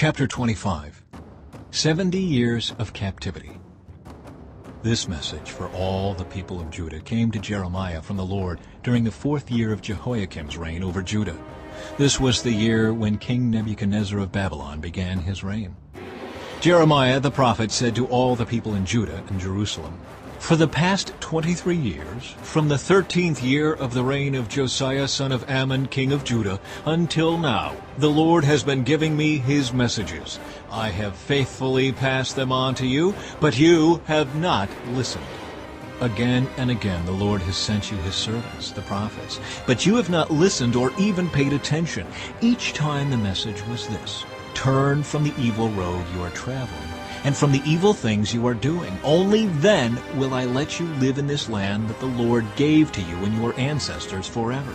Chapter 25. 70 Years of Captivity. This message for all the people of Judah came to Jeremiah from the Lord during the 4th year of Jehoiakim's reign over Judah. This was the year when King Nebuchadnezzar of Babylon began his reign. Jeremiah the prophet said to all the people in Judah and Jerusalem, "For the past 23 years, from the 13th year of the reign of Josiah son of Ammon, king of Judah, until now, the Lord has been giving me his messages. I have faithfully passed them on to you, but you have not listened. Again and again the Lord has sent you his servants, the prophets, but you have not listened or even paid attention. Each time the message was this: turn from the evil road you are traveling, and from the evil things you are doing. Only then will I let you live in this land that the Lord gave to you and your ancestors forever.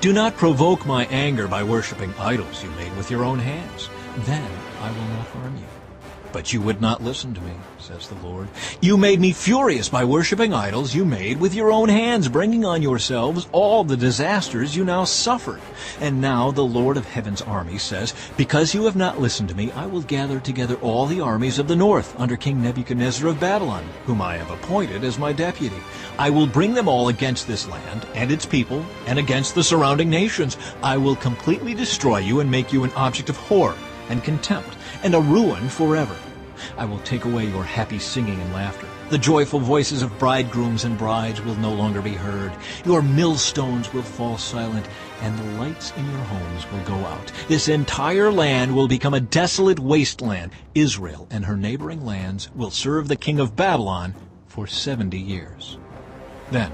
Do not provoke my anger by worshiping idols you made with your own hands. Then I will not harm you. But you would not listen to me, says the Lord. You made me furious by worshiping idols you made with your own hands, bringing on yourselves all the disasters you now suffered. And now the Lord of heaven's armies says, because you have not listened to me, I will gather together all the armies of the north under King Nebuchadnezzar of Babylon, whom I have appointed as my deputy. I will bring them all against this land and its people and against the surrounding nations. I will completely destroy you and make you an object of horror and contempt, and a ruin forever. I will take away your happy singing and laughter. The joyful voices of bridegrooms and brides will no longer be heard. Your millstones will fall silent, and the lights in your homes will go out. This entire land will become a desolate wasteland. Israel and her neighboring lands will serve the king of Babylon for 70 years. Then,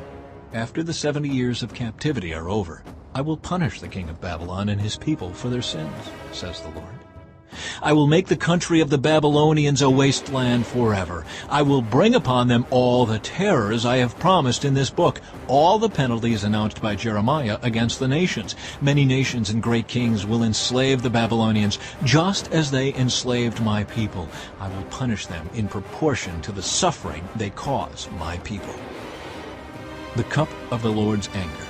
after the 70 years of captivity are over, I will punish the king of Babylon and his people for their sins, says the Lord. I will make the country of the Babylonians a wasteland forever. I will bring upon them all the terrors I have promised in this book, all the penalties announced by Jeremiah against the nations. Many nations and great kings will enslave the Babylonians, just as they enslaved my people. I will punish them in proportion to the suffering they cause my people." The cup of the Lord's anger.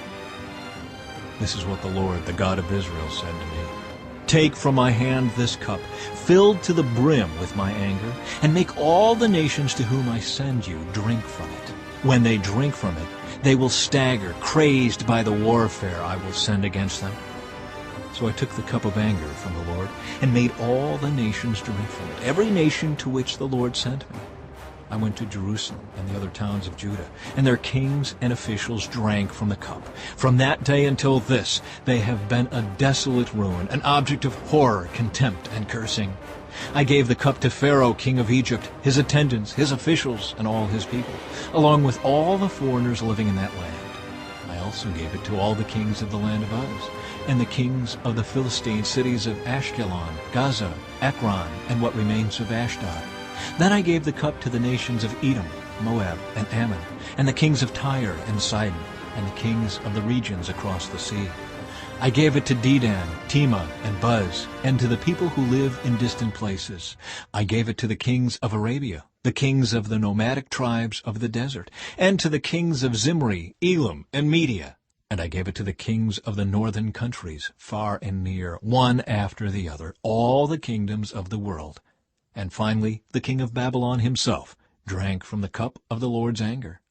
This is what the Lord, the God of Israel, said to me. Take from my hand this cup, filled to the brim with my anger, and make all the nations to whom I send you drink from it. When they drink from it, they will stagger, crazed by the warfare I will send against them. So I took the cup of anger from the Lord, and made all the nations drink from it, every nation to which the Lord sent me. I went to Jerusalem and the other towns of Judah, and their kings and officials drank from the cup. From that day until this, they have been a desolate ruin, an object of horror, contempt, and cursing. I gave the cup to Pharaoh, king of Egypt, his attendants, his officials, and all his people, along with all the foreigners living in that land. I also gave it to all the kings of the land of Uz, and the kings of the Philistine cities of Ashkelon, Gaza, Ekron, and what remains of Ashdod. Then I gave the cup to the nations of Edom, Moab, and Ammon, and the kings of Tyre and Sidon, and the kings of the regions across the sea. I gave it to Dedan, Tema, and Buz, and to the people who live in distant places. I gave it to the kings of Arabia, the kings of the nomadic tribes of the desert, and to the kings of Zimri, Elam, and Media. And I gave it to the kings of the northern countries, far and near, one after the other, all the kingdoms of the world. And finally, the king of Babylon himself drank from the cup of the Lord's anger.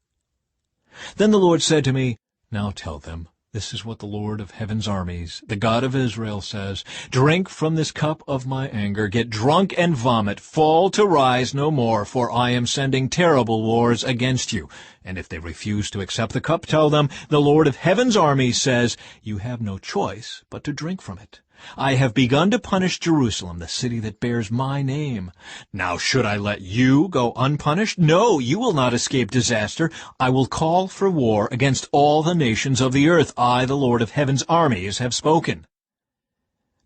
Then the Lord said to me, "Now tell them, this is what the Lord of heaven's armies, the God of Israel, says. Drink from this cup of my anger, get drunk and vomit, fall to rise no more, for I am sending terrible wars against you. And if they refuse to accept the cup, tell them, the Lord of heaven's armies says, you have no choice but to drink from it. I have begun to punish Jerusalem, the city that bears my name. Now should I let you go unpunished? No, you will not escape disaster. I will call for war against all the nations of the earth. I, the Lord of heaven's armies, have spoken."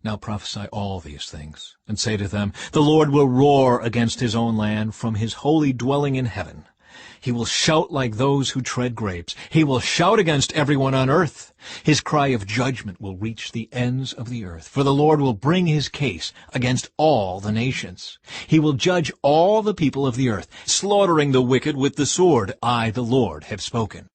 Now prophesy all these things, and say to them, the Lord will roar against his own land from his holy dwelling in heaven. He will shout like those who tread grapes. He will shout against everyone on earth. His cry of judgment will reach the ends of the earth, for the Lord will bring his case against all the nations. He will judge all the people of the earth, slaughtering the wicked with the sword. I, the Lord, have spoken.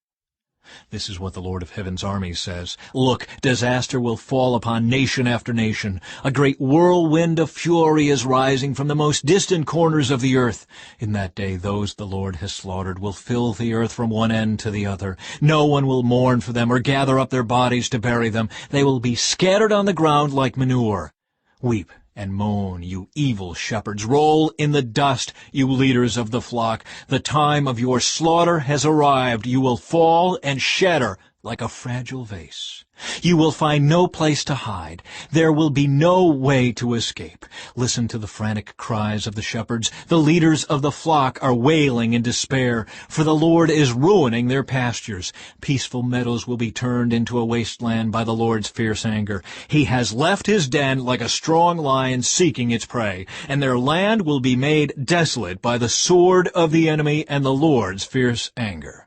This is what the Lord of Heaven's armies says. Look, disaster will fall upon nation after nation. A great whirlwind of fury is rising from the most distant corners of the earth. In that day those the Lord has slaughtered will fill the earth from one end to the other. No one will mourn for them or gather up their bodies to bury them. They will be scattered on the ground like manure. Weep and moan, you evil shepherds. Roll in the dust, you leaders of the flock. The time of your slaughter has arrived. You will fall and shatter like a fragile vase. You will find no place to hide. There will be no way to escape. Listen to the frantic cries of the shepherds. The leaders of the flock are wailing in despair, for the Lord is ruining their pastures. Peaceful meadows will be turned into a wasteland by the Lord's fierce anger. He has left his den like a strong lion seeking its prey, and their land will be made desolate by the sword of the enemy and the Lord's fierce anger.